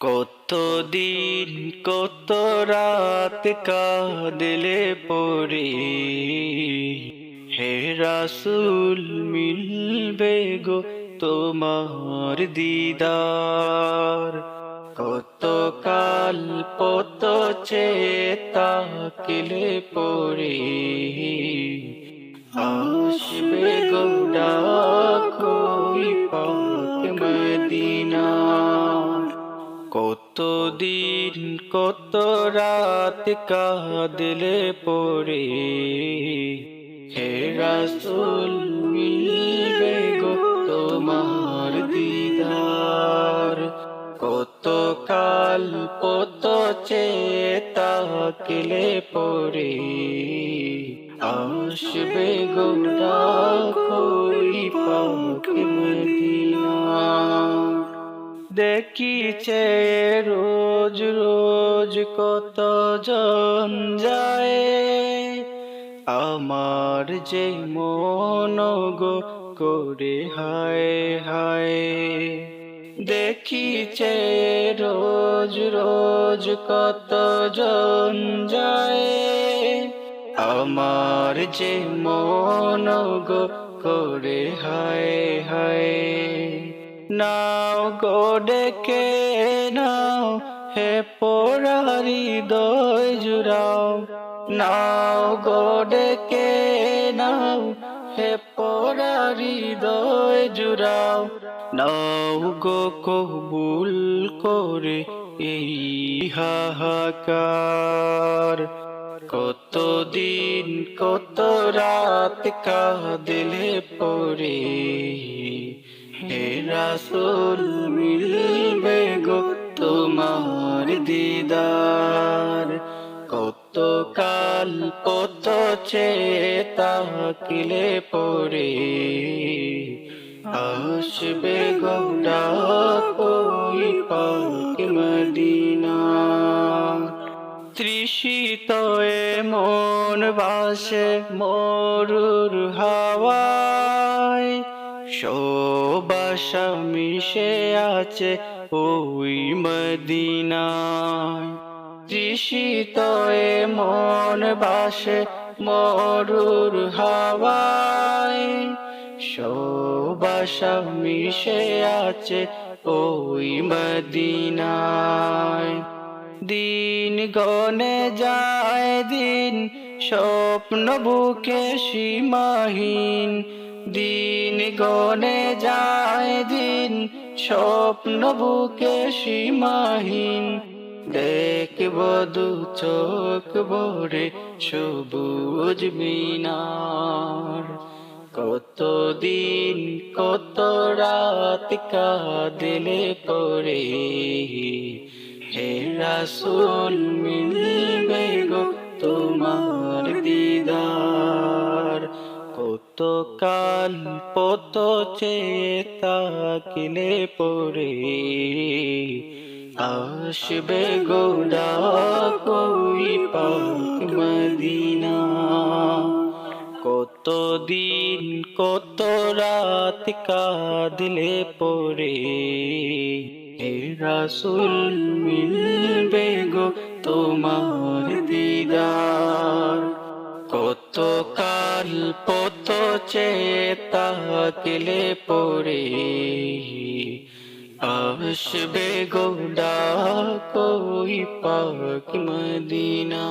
কতদিন কত রাত কাঁদলে পরে হে রাসূল মিলবে গো তোমার দিদার। কত কাল পত চেতাকিলে পরে আসবে গো ডাকোই পাক মদিনা। কতদিন কত রাত কাঁদলে পরে হে রাসূল মিলবে গো তোমার দিদার। কত কাল কত চেতাকিলে পরে আসবে গো ডাকোই পাক মদিনা। দেখিছে রোজ রোজ কত জন যায়, আমার যে মন গো করে হায় হায়। দেখিছে রোজ রোজ কত জন যায়, আমার যে মন গো করে হায় হায়। নাও গো ডেকে নাও হে পোড়া হৃদয় জুড়াও, নাও গো ডেকে নাও হে পোড়া হৃদয় জুড়াও। নাও গো কবুল করে এই হাহাকার। কতদিন কত রাত কাঁদলে পরে হে রাসূল মিলবে গো তোমার দিদার। কত কাল কত চেতাকিলে পরে আসবে গো ডাকোই পাক মদিনা। তৃষিত এ মন ভাসে মরুর হাওয়ায়, সুবাসা মিশে আছে ওই মদিনায়। তৃষিত এ মন ভাসে মরুর হাওয়ায়, সুবাসা মিশে আছে ওই মদিনায়। দিন গনে যায় দিন স্বপ্ন বুকে সীমাহীন, দিন গনে যায় দিন স্বপ্ন বুকে সীমাহীন। দেখব দু চোখ ভরে সবুজ মিনার। কতদিন কত রাত কাঁদলে পরে হে রাসূল মিলবে গো তোমার দিদার। কত কাল কত চেতাকিলে পরে আসবে গো ডাকোই পাক মদিনা। কতদিন কত রাত কাঁদলে পরে হে রাসূল মিলবে গো তোমার দিদার। কত কাল কত চেতাকিলে পরে আসবে গো ডাকোই পাক মদিনা।